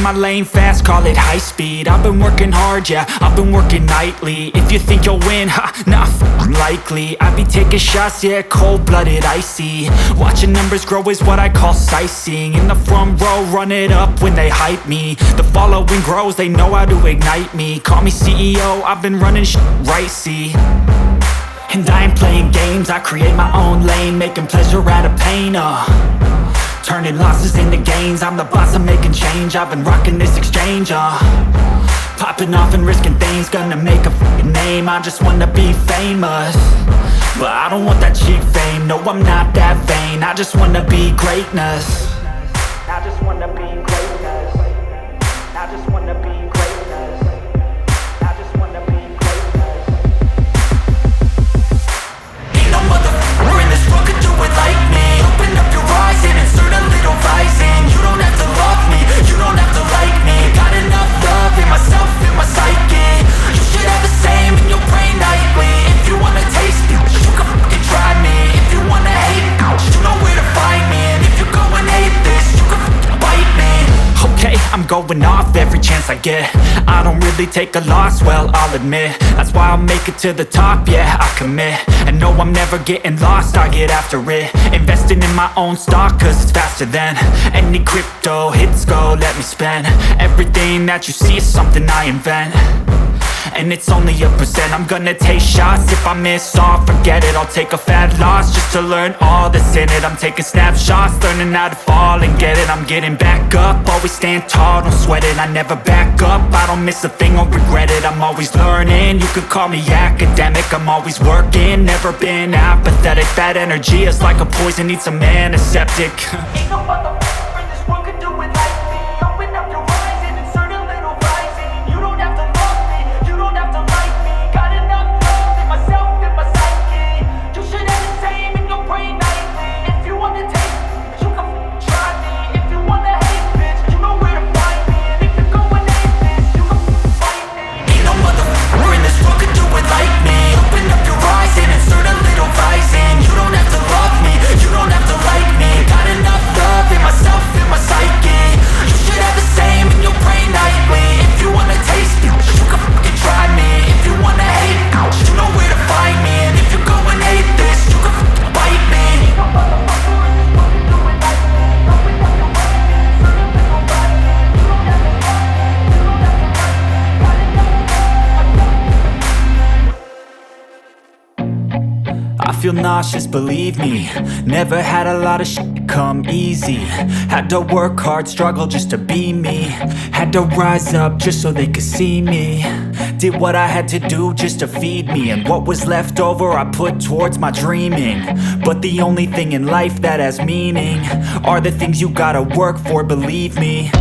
my lane fast, call it high speed. I've been working hard, yeah, I've been working nightly. If you think you'll win, ha, not likely. I be taking shots, yeah, cold-blooded, icy. Watching numbers grow is what I call sightseeing. In the front row, run it up when they hype me. The following grows, they know how to ignite me. Call me CEO, I've been running right, see. And I ain't playing games, I create my own lane, making pleasure out of pain, turning losses into gains. I'm the boss, I'm making change. I've been rocking this exchange, popping off and risking things. Gonna make a f***ing name. I just wanna be famous, but I don't want that cheap fame. No, I'm not that vain. I just wanna be greatness. I just wanna be greatness. I just wanna be greatness. I just wanna be greatness. Ain't no motherfucker in this world could do it like me. Open up your eyes and insert a little rising. You don't have to love me, you don't have to like me. Got enough love in myself, in my psyche. You should have the same in your brain nightly. If you wanna taste me, you can fucking try me. If you wanna hate me, you know where to find me. And if you go and hate this, you can fucking bite me. Okay, I'm going off every chance I get. I don't really take a loss, well, I'll admit. That's why I'll make it to the top, yeah, I commit. And no, I'm never getting lost, I get after it. Investing in my own stock, cause it's faster than any crypto hits go, let me spend. Everything that you see is something I invent, and it's only a percent. I'm gonna take shots, if I miss all, forget it. I'll take a fat loss just to learn all that's in it. I'm taking snapshots, learning how to fall and get it. I'm getting back up, always stand tall, don't sweat it. I never back up, I don't miss a thing or regret it. I'm always learning, you could call me academic. I'm always working, never been apathetic. That energy is like a poison, needs some antiseptic. Ain't no motherfucker in this world could do it like me. Open up your eyes and insert a little rising. You don't have to love me, you don't have to like me. Got enough love in myself, in my psyche. You should have the same in your brain nightly. If you wanna taste me, you can try me. If you wanna hate bitch, you know where to find me. And if you go and hate this, you can fight me. Ain't no motherfucker in this world could do it like me. Open up your eyes and insert a little rising. You don't have to love me, you don't have to like me. Got enough love in myself, in my psyche. You should have the same in your brain nightly. If you wanna taste me, you can fucking try me. If you wanna hate me, you know where to find me. And if you go and hate this, you can fucking bite me. No motherfucker in this world can do it like me. Open up your eyes and insert a little rising. You don't have to love me, you don't have to like me. Got enough. I feel nauseous, believe me. Never had a lot of shit come easy. Had to work hard, struggle just to be me. Had to rise up just so they could see me. Did what I had to do just to feed me. And what was left over I put towards my dreaming. But the only thing in life that has meaning are the things you gotta work for, believe me.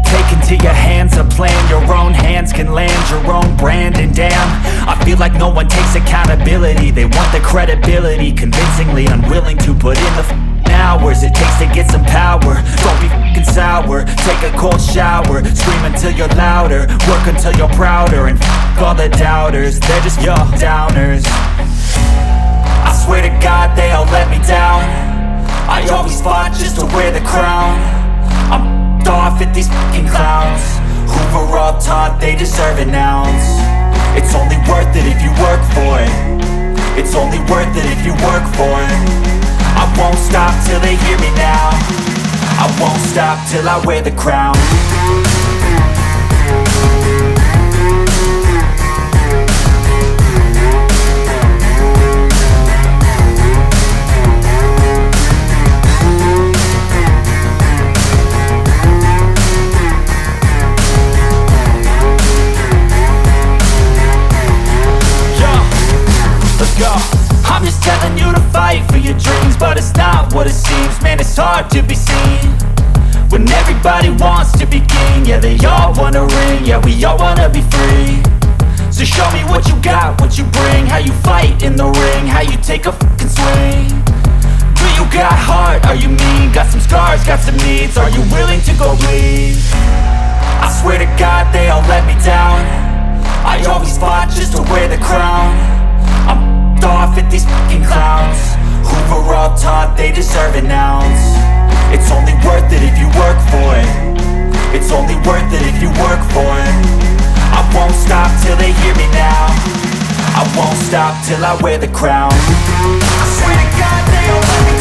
Take into your hands a plan, your own hands can land your own brand. And damn, I feel like no one takes accountability. They want the credibility, convincingly unwilling to put in the hours it takes to get some power. Don't be f***ing sour, take a cold shower. Scream until you're louder, work until you're prouder. And f*** all the doubters, they're just your downers. I swear to God they all let me down. I always fought just to wear the crown. I'm off at these fucking clowns who were all taught they deserve an ounce. It's only worth it if you work for it. It's only worth it if you work for it. I won't stop till they hear me now. I won't stop till I wear the crown. I'm just telling you to fight for your dreams, but it's not what it seems. Man, it's hard to be seen when everybody wants to be king. Yeah, they all wanna ring, yeah, we all wanna be free. So show me what you got, what you bring. How you fight in the ring, how you take a fucking swing. Do you got heart, are you mean? Got some scars, got some needs, are you willing to go bleed? I swear to God they all let me down. I always fought just to wear the crown. I'm off at these fucking clowns who were all taught they deserve an ounce. It's only worth it if you work for it. It's only worth stop till I wear the crown. I swear to God they all let me